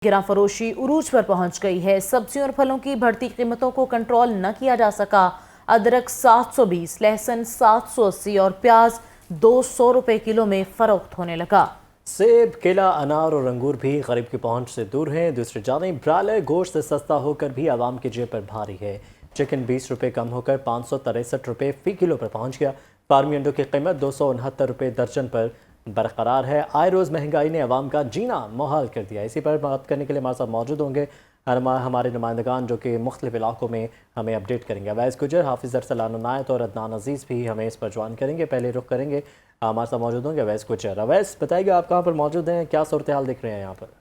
गिरा फरोशी उरूज पर पहुंच गई है। सब्जियों और फलों की बढ़ती कीमतों को कंट्रोल न किया जा सका। अदरक 720, लहसुन 780 और प्याज 200 रुपए किलो में फरोख्त होने लगा। सेब, केला, अनार और अंगूर भी गरीब की पहुंच से दूर हैं। दूसरी जानिब ब्रायलर गोश्त सस्ता होकर भी आवाम की जेब पर भारी है। चिकन 20 रुपये कम होकर 563 रुपये फी किलो पर पहुंच गया। फार्मी अंडों की कीमत 269 रुपये दर्जन पर बरकरार है। आए रोज़ महंगाई ने अवाम का जीना मुहाल कर दिया। इसी पर बात करने के लिए हमारे साथ मौजूद होंगे हमारे नुमाइंदगान जो कि मुख्तलिफ इलाकों में हमें अपडेट करेंगे। अवैस गुजर, हाफिज़ अरसलान अनायत और अदनान अजीज़ भी हमें इस पर ज्वाइन करेंगे। पहले रुख करेंगे, हमारे साथ मौजूद होंगे अवैस गुजर। अवैस, बताइएगा आप कहाँ पर मौजूद हैं, क्या सूरत हाल दिख रहे हैं यहाँ पर?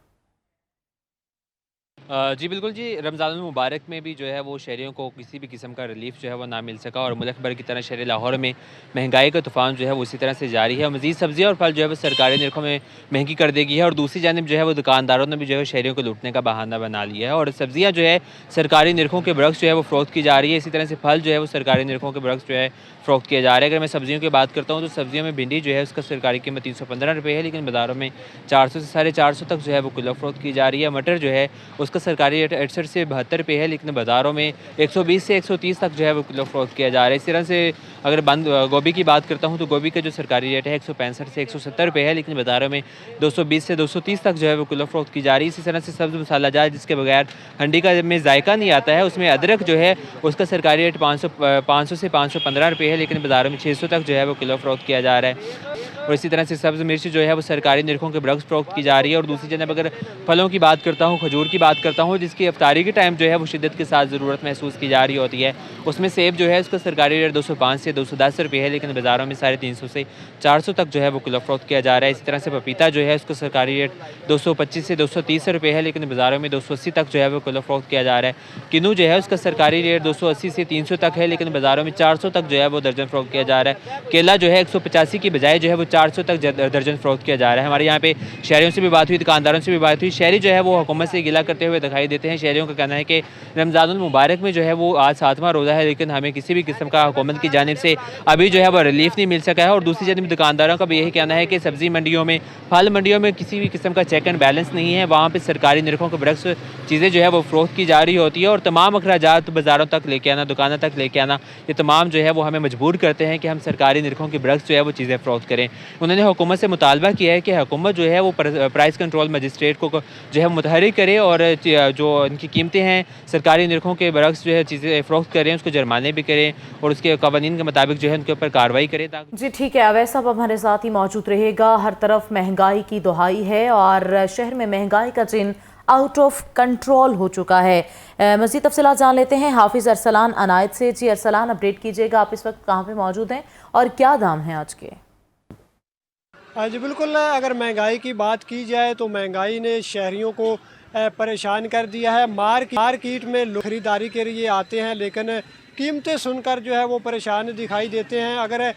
जी बिल्कुल जी, रमज़ान मुबारक में भी जो है वो शहरियों को किसी भी किस्म का रिलीफ जो है वो ना मिल सका और मुल्क भर की तरह शहर लाहौर में महंगाई का तूफ़ान जो है वो उसी तरह से जारी है। मज़ीद सब्जियाँ और फल जो है वो सरकारी निर्खों में महंगी कर देगी है और दूसरी जानिब जो है वो दुकानदारों ने भी जो है शहरियों को लूटने का बहाना बना लिया है और सब्जियाँ जो है सरकारी निर्खों के बरक्स जो है वो फ़रोख्त की जा रही है। इसी तरह से फल जो है वो सरकारी निर्खों के बरक्स जो है फ़रोख्त किया जा रहा है। अगर मैं सब्जियों की बात करता हूँ तो सब्जियों में भिंडी जो है उसका सरकारी कीमत 315 रुपये है, लेकिन बाज़ारों में 400 से 450 तक जो है वो किलो फ़रोख्त की जा रही है। मटर जो है उसका सरकारी रेट 68 से 72 रुपये है, लेकिन बाज़ारों में 120 से 130 तक जो है वो किलो फ़रोख्त किया जा रहा है। इस तरह से अगर बंद गोभी की बात करता हूँ तो गोभी का जो सरकारी रेट है 165 से 170 रुपये है, लेकिन बाज़ारों में 220 से 230 तक जो है वो किलो फ़रोख्त की जा रही है। इसी तरह से सब्ज़ मसाला जात जिसके बगैर हंडी का में जायका नहीं आता है, उसमें अदरक जो है उसका सरकारी रेट 500 से 515 रुपये है, लेकिन बाज़ारों में 600 तक जो है वो किलो फ़रोख्त किया जा रहा है। और इसी तरह से सब्ज़ मिर्च जो है वो सरकारी निर्खों के बरक्स फ़रोख्त की जा रही है। और दूसरी जगह अगर फलों की बात करता हूँ, खजूर की बात करता हूँ, जिसकी इफ्तारी के टाइम जो है वो शिद्दत के साथ ज़रूरत महसूस की जा रही होती है, उसमें सेब जो है उसका सरकारी रेट 205 से 210 रुपये है, लेकिन बाज़ारों में 350 से 400 तक जो है वो किलो फ़रोख्त किया जा रहा है। इसी तरह से पपीता जो है उसका सरकारी रेट 225 से 230 रुपये है, लेकिन बाज़ारों में 280 तक जो है वो किलो फ़रोख्त किया जा रहा है। किन्नू जो है उसका सरकारी रेट 280 से 300 तक है, लेकिन बाज़ारों में 400 तक जो है वो दर्जन फ़रोख्त किया जा रहा है। केला जो है 185 की बजाय जो है वो 400 तक दर्जन फ़रोख्त किया जा रहा है। हमारे यहाँ पे शहरियों से भी बात हुई, दुकानदारों से भी बात हुई। शहरी जो है वो हुकूमत से गिला करते हुए दिखाई देते हैं। शहरियों का कहना है कि रमज़ानुल मुबारक में जो है वो आज 7वां रोज़ा है, लेकिन हमें किसी भी किस्म का हुकूमत की जानिब से अभी जो है वो रिलीफ नहीं मिल सका है। और दूसरी जानिब दुकानदारों का भी यही कहना है कि सब्ज़ी मंडियों में, फल मंडियों में किसी भी किस्म का चेक एंड बैलेंस नहीं है। वहाँ पर सरकारी निर्खों के बरक्स चीज़ें जो है वो फ़रोख्त की जा रही होती है और तमाम अखराजात बाज़ारों तक लेके आना, दुकानों तक लेके आना, ये तमाम जो है वो हमें मजबूर करते हैं कि हम सरकारी निर्खों के बरक्स जो है वो चीज़ें फ़रोख्त करें। उन्होंने हुकूमत से मुतालबा किया है कि हुकूमत जो है वो प्राइस कंट्रोल मजिस्ट्रेट को जो है मुतहरिक करे और जो इनकी कीमतें हैं सरकारी निर्खों के बरक्स जो है चीज़ें फ़रोख्त करें, उसको जुर्माने भी करें और उसके कवानीन के मुताबिक जो है उनके ऊपर कार्रवाई करें। जी ठीक है, अवैस साहब हमारे साथ ही मौजूद रहेगा। हर तरफ महंगाई की दुहाई है और शहर में महंगाई का जिन आउट ऑफ कंट्रोल हो चुका है। मज़ीद तफसीलात जान लेते हैं हाफिज़ अरसलान अनायत से। जी अरसलान, अपडेट कीजिएगा, आप इस वक्त कहाँ पे मौजूद हैं और क्या दाम हैं आज के? जी बिल्कुल, अगर महंगाई की बात की जाए तो महंगाई ने शहरियों को परेशान कर दिया है। मार्केट में लोग खरीदारी के लिए आते हैं, लेकिन कीमतें सुनकर जो है वो परेशान दिखाई देते हैं। अगर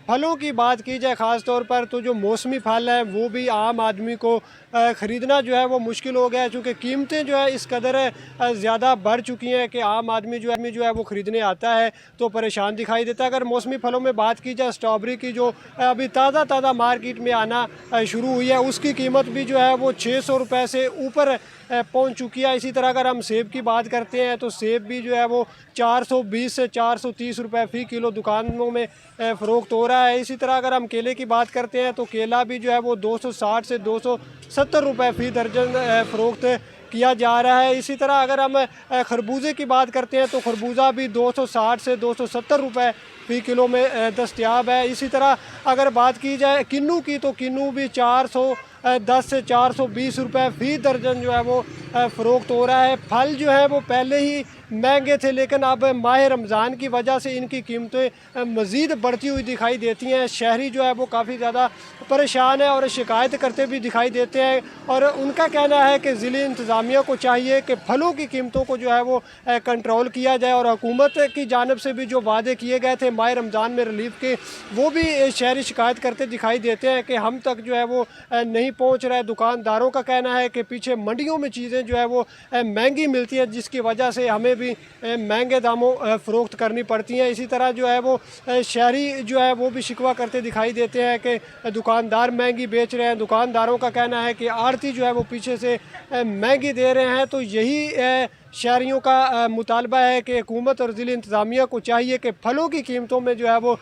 फलों की बात की जाए ख़ास तौर पर, तो जो मौसमी फल है वो भी आम आदमी को ख़रीदना जो है वो मुश्किल हो गया है, चूँकि कीमतें जो है इस कदर ज़्यादा बढ़ चुकी हैं कि आम आदमी जो है वो ख़रीदने आता है तो परेशान दिखाई देता है। अगर मौसमी फलों में बात की जाए, स्ट्रॉबेरी की जो अभी ताज़ा मार्केट में आना शुरू हुई है, उसकी कीमत भी जो है वो 600 रुपये से ऊपर पहुंच चुकी है। इसी तरह अगर हम सेब की बात करते हैं तो सेब भी जो है वो 420 से 430 रुपये फ़ी किलो दुकानों में फ़रोख्त हो रहा है। इसी तरह अगर हम केले की बात करते हैं तो केला भी जो है वो 260 से 270 रुपये फ़ी दर्जन फ़रोख्त किया जा रहा है। इसी तरह अगर हम खरबूजे की बात करते हैं तो खरबूजा भी 260 से 270 रुपये फ़ी किलो में दस्तयाब है। इसी तरह अगर बात की जाए किन्नू की, तो किन्नू भी 410 से 420 रुपये फ़ी दर्जन जो है वो फ़रोख्त हो रहा है। फल जो है वो पहले ही महंगे थे, लेकिन अब माह रमज़ान की वजह से इनकी कीमतें मज़ीद बढ़ती हुई दिखाई देती हैं। शहरी जो है वो काफ़ी ज़्यादा परेशान है और शिकायत करते भी दिखाई देते हैं और उनका कहना है कि ज़िली इंतज़ामिया को चाहिए कि फलों की कीमतों को जो है वो कंट्रोल किया जाए और हुकूमत की जानिब से भी जो वादे किए गए थे माह रमज़ान में रिलीफ के, वो भी शहरी शिकायत करते दिखाई देते हैं कि हम तक जो है वो नहीं नहीं पहुंच रहा है। दुकानदारों का कहना है कि पीछे मंडियों में चीज़ें जो है वो महंगी मिलती है, जिसकी वजह से हमें भी महंगे दामों फ़रोख्त करनी पड़ती हैं। इसी तरह जो है वो शहरी जो है वो भी शिकवा करते दिखाई देते हैं कि दुकानदार महंगी बेच रहे हैं। दुकानदारों का कहना है कि आड़ती जो है वो पीछे से महंगी दे रहे हैं। तो यही शहरियों का मुतालबा है कि हुकूमत और ज़िला इंतज़ामिया को चाहिए कि फलों की कीमतों में जो है वो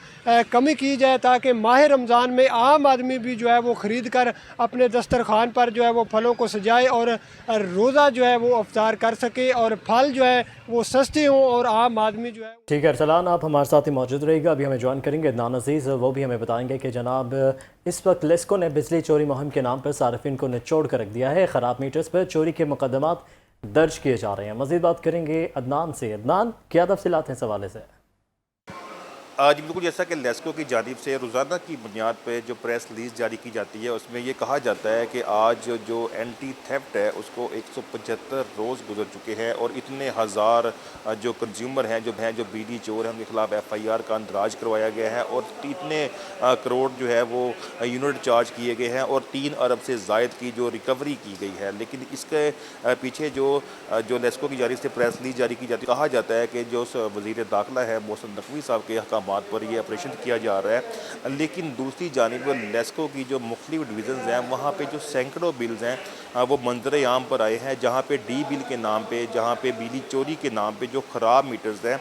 कमी की जाए, ताकि माह रमज़ान में आम आदमी भी जो है वो ख़रीद कर अपने दस्तरखान पर जो है वो फलों को सजाए और रोज़ा जो है वो अफ्तार कर सके और फल जो है वो सस्ते हों और आम आदमी जो है। ठीक है अरसलान, आप हमारे साथ ही मौजूद रहेगा। अभी हमें ज्वाइन करेंगे अदनान अजीज़, वो भी हमें बताएंगे कि जनाब इस वक्त लेस्को ने बिजली चोरी मुहिम के नाम पर सार्फिन को निचोड़ कर रख दिया है। ख़राब मीटर्स पर चोरी के मुकदमात दर्ज किए जा रहे हैं। मज़ीद बात करेंगे अदनान से। अदनान, क्या तफसीलात हैं इस हवाले से? जी बिल्कुल, जैसा कि लेस्को की जानिब से रोज़ाना की बुनियाद पर जो प्रेस रिलीज़ जारी की जाती है उसमें ये कहा जाता है कि आज जो एंटी थेफ्ट है उसको 175 रोज़ गुजर चुके हैं और इतने हज़ार जो कंज्यूमर हैं जो बिजली चोर हैं उनके खिलाफ FIR का अंदराज करवाया गया है और इतने करोड़ जो है वो यूनिट चार्ज किए गए हैं और 3 अरब से ज़ायद की जो रिकवरी की गई है। लेकिन इसके पीछे जो लेस्को की जानिब से प्रेस रिलीज़ जारी की जाती है, कहा जाता है कि जो वज़ीर दाखिला है मोहसिन नकवी साहब के हक़ाम पर ये ऑपरेशन किया जा रहा है। लेकिन दूसरी जानिब लेस्को की जो मुख्तलिफ डिवीज़न हैं वहाँ पे जो सैकड़ों बिल्स हैं वो मंजर आम पर आए हैं, जहाँ पे डी बिल के नाम पे, जहाँ पे बिजली चोरी के नाम पे जो ख़राब मीटर्स हैं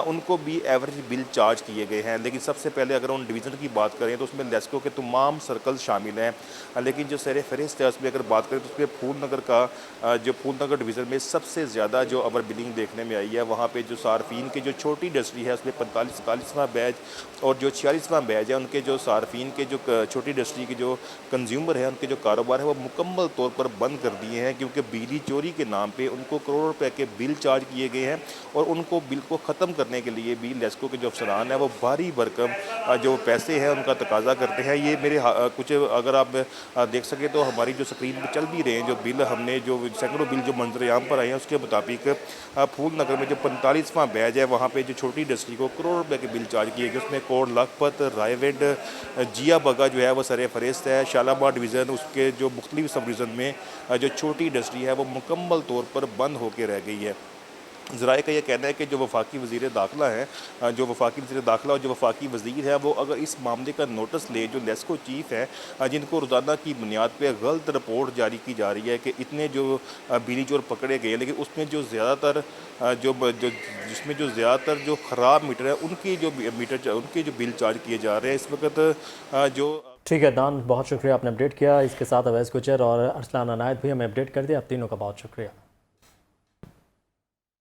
उनको भी एवरेज बिल चार्ज किए गए हैं। लेकिन सबसे पहले अगर उन डिवीज़न की बात करें तो उसमें लेस्को के तमाम सर्कल शामिल हैं। लेकिन जो सर फहरिस्त है उसमें अगर बात करें तो उसमें फूलनगर का जो फूलनगर डिवीज़न में सबसे ज़्यादा जो ओवर बिलिंग देखने में आई है। वहाँ पे जो सार्फिन की जो छोटी इंडस्ट्री है उसमें 45-41वां बैच और जो 46वां बैच है उनके जो सार्फिन के जो छोटी इंडस्ट्री के जो कंज्यूमर है उनके जो कारोबार है वो मुकम्मल तौर पर बंद कर दिए हैं, क्योंकि बिजली चोरी के नाम पे उनको करोड़ों रुपए के बिल चार्ज किए गए हैं और उनको बिल को ख़त्म करने के लिए भी लेस्को के जो अफसरान है वो भारी भरकम जो पैसे हैं उनका तकाजा करते हैं। ये मेरे कुछ अगर आप देख सकें तो हमारी जो स्क्रीन पर चल भी रहे हैं जो बिल हमने जो सैकड़ों बिल जो मंजर आम पर आए हैं उसके मुताबिक फूलनगर में जो 45वां बैच है वहाँ पर जो छोटी इंडस्ट्री को करोड़ रुपये के बिल चार्ज किए गए। उसमें कोट लखपत, रायविंड, जिया बगा जो है वो सर फहरिस्त है। शालामार डिवीज़न उसके जो मुख्तलिफ सब डिवीज़न में जो छोटी इंडस्ट्री है वो मुकम्मल तौर पर बंद होकर रह गई है। ज़राए का ये कहना है कि जो वफाकी वज़ीर दाखिला है और जो वफाकी वज़ीर है वो अगर इस मामले का नोटिस ले, जो लेस्को चीफ़ है जिनको रोज़ाना की बुनियाद पे गलत रिपोर्ट जारी की जा रही है कि इतने जो बिजली चोर पकड़े गए, लेकिन उसमें जो ज़्यादातर जो ख़राब मीटर है उनके जो बिल चार्ज किए जा रहे हैं इस वक्त जो। ठीक है दान, बहुत शुक्रिया आपने अपडेट किया। इसके साथ अवैस गुजर और अरसलान अनायत भी हमें अपडेट कर दिया। आप तीनों का बहुत शुक्रिया।